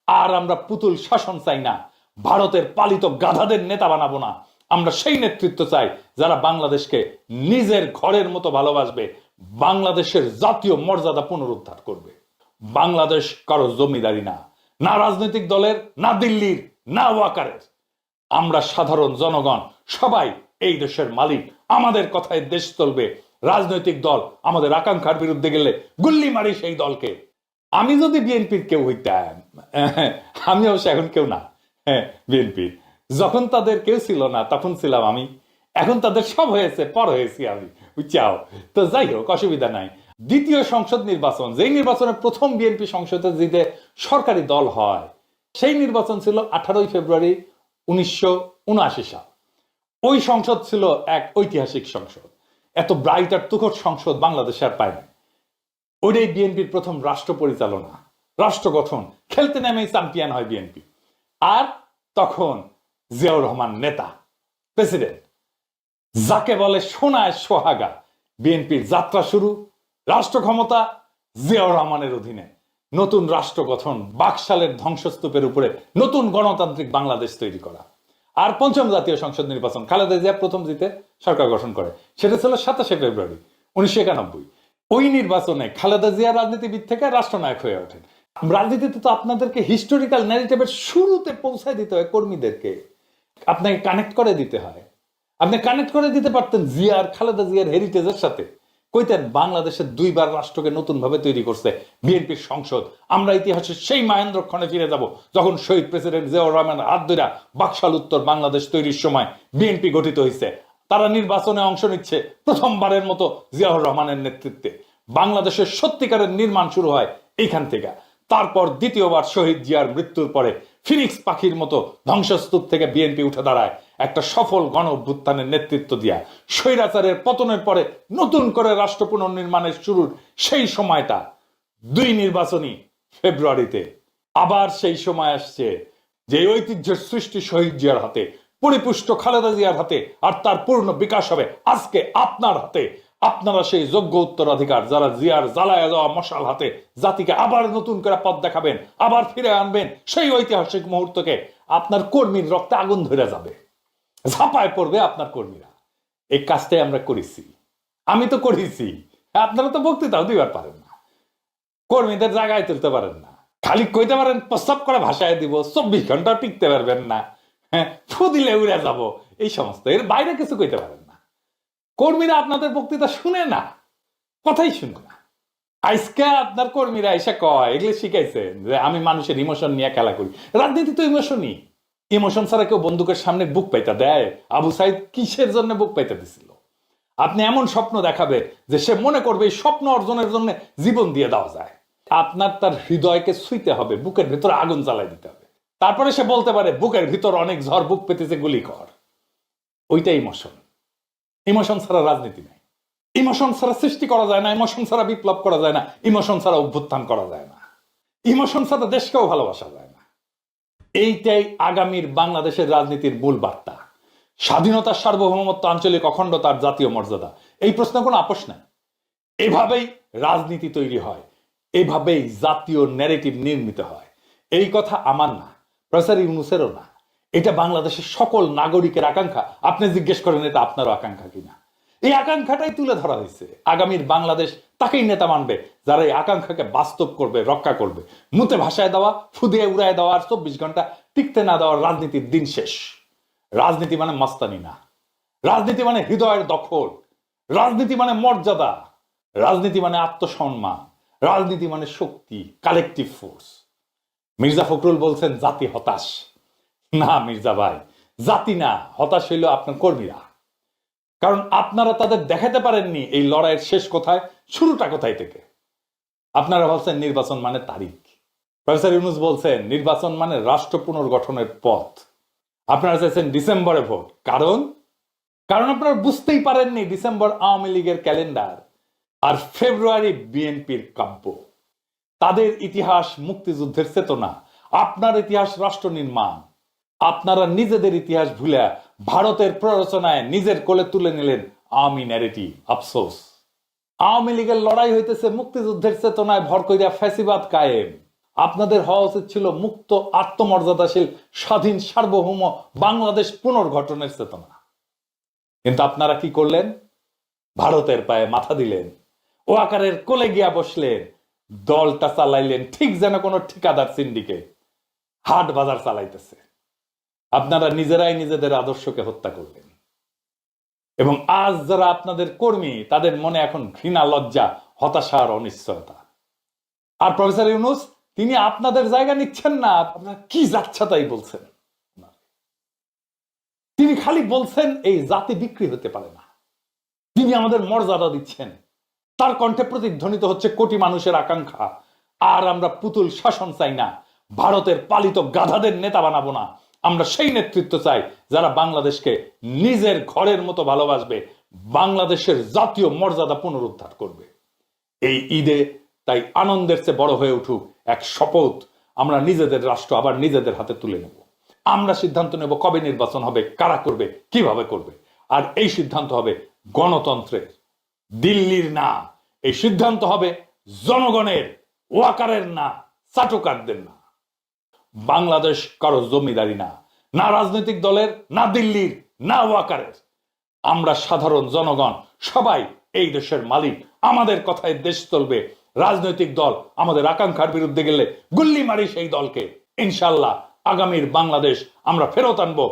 আর আমরা পুতুল শাসন চাই না, ভারতের পালিত গাধাদের নেতা বানাবো না। আমরা সেই নেতৃত্ব চাই যারা বাংলাদেশকে নিজের ঘরের মতো ভালোবাসবে, বাংলাদেশের জাতীয় মর্যাদা পুনরুদ্ধার করবে। বাংলাদেশ কারো জমিদারি না, না রাজনৈতিক দলের, না দিল্লির, না ওয়াকারের। আমরা সাধারণ জনগণ সবাই এই দেশের মালিক। আমাদের কথায় দেশ চলবে। রাজনৈতিক দল আমাদের আকাঙ্ক্ষার বিরুদ্ধে গেলে গুল্লি মারি সেই দলকে। আমি যদি বিএনপির কেউ হইতাম, আমি অবশ্য এখন কেউ না, বিএনপির যখন তাদের কেউ ছিল না তখন ছিলাম আমি, এখন তাদের সব হয়েছে, পর হয়েছি আমি, বুঝছাও। তো যাই হোক, অসুবিধা নাই। দ্বিতীয় সংসদ নির্বাচন, যেই নির্বাচনে প্রথম বিএনপি সংসদে জিতে সরকারি দল হয়, সেই নির্বাচন ছিল 18 ফেব্রুয়ারি 1979 সাল। ওই সংসদ ছিল এক ঐতিহাসিক সংসদ। এত ব্রাইট আর তুখর সংসদ বাংলাদেশে আর পায় না। ওইটাই বিএনপির প্রথম রাষ্ট্র পরিচালনা, রাষ্ট্র গঠন। খেলতে নেমেই চ্যাম্পিয়ন হয় বিএনপি। আর তখন জিয়াউর রহমান নেতা, প্রেসিডেন্ট, যাকে বলে সোনায় সোহাগা। বিএনপির যাত্রা শুরু, রাষ্ট্র ক্ষমতা জিয়াউর রহমানের অধীনে। নতুন রাষ্ট্র গঠন, বাকশালের ধ্বংসস্তূপের উপরে নতুন গণতান্ত্রিক বাংলাদেশ তৈরি করা। আর পঞ্চম জাতীয় সংসদ নির্বাচন, খালেদা জিয়া প্রথম জিতে সরকার গঠন করে, সেটা ছিল 27 ফেব্রুয়ারি 1991। ওই নির্বাচনে খালেদা জিয়া রাজনীতিবিদ থেকে রাষ্ট্রনায়ক হয়ে ওঠেন। রাজনীতিতে তো আপনাদেরকে হিস্টোরিক্যাল ন্যারেটিভের শুরুতে পৌঁছায় দিতে হয় কর্মীদেরকে, আপনাকে কানেক্ট করে দিতে হয়। আপনি কানেক্ট করে দিতে পারতেন জিয়ার, খালেদা জিয়ার হেরিটেজের সাথে। কইতেন বাংলাদেশের দুইবার রাষ্ট্রকে নতুন ভাবে তৈরি করছে বিএনপির সংসদ। আমরা ইতিহাসের সেই মহেন্দ্রক্ষণে ফিরে যাব যখন শহীদ প্রেসিডেন্ট জিয়াউর রহমানের হাত ধরে বাকশাল উত্তর বাংলাদেশ তৈরির সময় বিএনপি গঠিত হয়েছে। তারা নির্বাচনে অংশ নিচ্ছে প্রথমবারের মতো জিয়াউর রহমানের নেতৃত্বে। বাংলাদেশের সত্যিকারের নির্মাণ শুরু হয় এইখান থেকে। তারপর দ্বিতীয়বার শহীদ জিয়ার মৃত্যুর পরে ফিনিক্স পাখির মতো ধ্বংসস্তূপ থেকে বিএনপি উঠে দাঁড়ায় একটা সফল গণ অভ্যুত্থানের নেতৃত্ব দিয়া। স্বৈরাচারের পতনের পরে নতুন করে রাষ্ট্র পুনর্নির্মাণের শুরুর সেই সময়টা 2 নির্বাচনী ফেব্রুয়ারিতে। আবার সেই সময় আসছে যে ঐতিহ্যের সৃষ্টি শহীদ জিয়ার হাতে, পরিপুষ্ট খালেদা জিয়ার হাতে, আর তার পূর্ণ বিকাশ হবে আজকে আপনার হাতে। আপনারা সেই যোগ্য উত্তরাধিকার যারা জিয়ার জ্বালায় যাওয়া মশাল হাতে জাতিকে আবার নতুন করে পথ দেখাবেন, আবার ফিরে আনবেন সেই ঐতিহাসিক মুহূর্তকে। আপনার কর্মীর রক্তে আগুন ধরে যাবে, ঝাঁপায় পড়বে আপনার কর্মীরা। এই কাজটাই আমরা করেছি, আমি তো করেছি। আপনারা তো বক্তৃতাও দিবার পারেন না, কর্মীদের জায়গায় তুলতে পারেন না, খালি কইতে পারেন প্রস্তাব করে ভাষায় দিব, 24 ঘন্টা টিকতে পারবেন না, ফু দিলে উড়ে যাব, এই সমস্ত। এর বাইরে কিছু কইতে পারেন না। কর্মীরা আপনাদের বক্তৃতা শুনে না, কথাই শুনে না। আজকে আপনার কর্মীরা এসে কয়, এগুলো শিখাইছেন যে আমি মানুষের ইমোশন নিয়ে খেলা করি। রাজনীতি তো ইমোশনই। ইমোশন ছাড়া কেউ বন্দুকের সামনে বুক পাইতে দেয়? আবু সাইদ কিসের জন্য বুক পাইতে দিছিল? আপনি এমন স্বপ্ন দেখাবেন যে সে মনে করবে এই স্বপ্ন অর্জনের জন্য জীবন দিয়ে দেওয়া যায়। আপনার তার হৃদয়কে ছুঁইতে হবে, বুকের ভিতরে আগুন জ্বালাই দিতে হবে। তারপরে সে বলতে পারে বুকের ভিতর অনেক ঝড়, বুক পেতেছে, গুলি কর। ওইটাই ইমোশন। ইমোশন ছাড়া রাজনীতি নাই। ইমোশন ছাড়া সৃষ্টি করা যায় না, ইমোশন ছাড়া বিপ্লব করা যায় না, ইমোশন ছাড়া অভ্যুত্থান করা যায় না, ইমোশন ছাড়া দেশকেও ভালোবাসা যায় না। এইটাই আগামীর বাংলাদেশের রাজনীতির মূল বার্তা। স্বাধীনতা, সার্বভৌমত্ব, আঞ্চলিক অখণ্ডতার জাতীয় মর্যাদা, এই প্রশ্ন কোনো আপোষ নাই। এভাবেই রাজনীতি তৈরি হয়, এভাবেই জাতীয় ন্যারেটিভ নির্মিত হয়। এই কথা আমার না, প্রফেসর ইউনূসেরও না, এটা বাংলাদেশের সকল নাগরিকের আকাঙ্ক্ষা। আপনি জিজ্ঞেস করেন এটা আপনারও আকাঙ্ক্ষা কিনা। এই আকাঙ্ক্ষাটাই তুলে ধরা হয়েছে। আগামীর বাংলাদেশ তাকেই নেতা মানবে যারা এই আকাঙ্ক্ষাকে বাস্তব করবে, রক্ষা করবে। মুতে ভাষায় দেওয়া, ফুদিয়ে উড়ায় দেওয়া আর 24 ঘন্টা টিকতে না দেওয়ার রাজনীতির দিন শেষ। রাজনীতি মানে মাস্তানি না, রাজনীতি মানে হৃদয়ের দখল, রাজনীতি মানে মর্যাদা, রাজনীতি মানে আত্মসম্মান, রাজনীতি মানে শক্তি, কালেকটিভ ফোর্স। মির্জা ফখরুল বলছেন জাতি হতাশ। না মির্জা ভাই, জাতি না, হতাশ হইল আপনার কর্মীরা। কারণ আপনারা তাদের দেখাতে পারেননি এই লড়াইয়ের শেষ কোথায়, শুরুটা কোথায় থেকে। আপনারা বলছেন নির্বাচন মানে তারিখ, প্রফেসর ইউনূস বলছেন নির্বাচন মানে রাষ্ট্র পুনর্গঠনের পথ। আপনারা চাইছেন ডিসেম্বরে ভোট, কারণ আপনারা বুঝতেই পারেননি ডিসেম্বর আওয়ামী লীগের ক্যালেন্ডার আর ফেব্রুয়ারি বিএনপির কাব্য। তাদের ইতিহাস মুক্তিযুদ্ধের চেতনা, আপনার ইতিহাস রাষ্ট্র নির্মাণ। আপনারা নিজেদের ইতিহাস ভুলে ভারতের প্ররোচনায় নিজের কোলে তুলে নিলেন আওয়ামী ন্যারেটিভ। আফসোস, আওয়ামী লীগের লড়াই হইতেছে মুক্তিযুদ্ধের চেতনায় ভর কইরা ফ্যাসিবাদ কায়েম, আপনাদের হওয়া উচিত ছিল মুক্ত, আত্মমর্যাদাশীল, স্বাধীন, সার্বভৌম বাংলাদেশ পুনর্গঠনের চেতনা। কিন্তু আপনারা কি করলেন? ভারতের পায়ে মাথা দিলেন, ও আকারের কোলে গিয়া বসলেন, দলটা চালাইলেন ঠিক যেন কোনো ঠিকাদার সিন্ডিকেট হাট বাজার চালাইতেছে। আপনারা নিজেরাই নিজেদের আদর্শকে হত্যা করলেন। এবং আজ যারা আপনাদের কর্মী, তাদের মনে এখন ঘৃণা, লজ্জা, হতাশা আর অনিশ্চয়তা। আর প্রফেসর ইউনূস, তিনি আপনাদের জায়গা নিচ্ছেন না। আপনারা কি যাচ্ছা তাই বলছেন। তিনি খালি বলছেন এই জাতি বিক্রি হতে পারে না। তিনি আমাদের মর্যাদা দিচ্ছেন। তার কণ্ঠে প্রতিধ্বনিত হচ্ছে কোটি মানুষের আকাঙ্ক্ষা। আর আমরা পুতুল শাসন চাই না, ভারতের পালিত গাধাদের নেতা বানাবো না। আমরা সেই নেতৃত্ব চাই যারা বাংলাদেশকে নিজের ঘরের মতো ভালোবাসবে, বাংলাদেশের জাতীয় মর্যাদা পুনরুদ্ধার করবে। এই ঈদে তাই আনন্দের চেয়ে বড় হয়ে উঠুক এক শপথ। আমরা নিজেদের রাষ্ট্র আবার নিজেদের হাতে তুলে নেব। আমরা সিদ্ধান্ত নেব কবে নির্বাচন হবে, কারা করবে, কিভাবে করবে। আর এই সিদ্ধান্ত হবে গণতন্ত্রের, দিল্লির না। এই সিদ্ধান্ত হবে জনগণের, ওয়াকারের না, চাটুকারদের না। বাংলাদেশ কারো জমিদারি না, না রাজনৈতিক দলের, না দিল্লির, না ওয়াকারের। আমরা সাধারণ জনগণ সবাই এই দেশের মালিক। আমাদের কথায় দেশ চলবে। রাজনৈতিক দল আমাদের আকাঙ্ক্ষার বিরুদ্ধে গেলে গুল্লি মারি সেই দলকে। ইনশাল্লাহ আগামীর বাংলাদেশ আমরা ফেরত আনবো।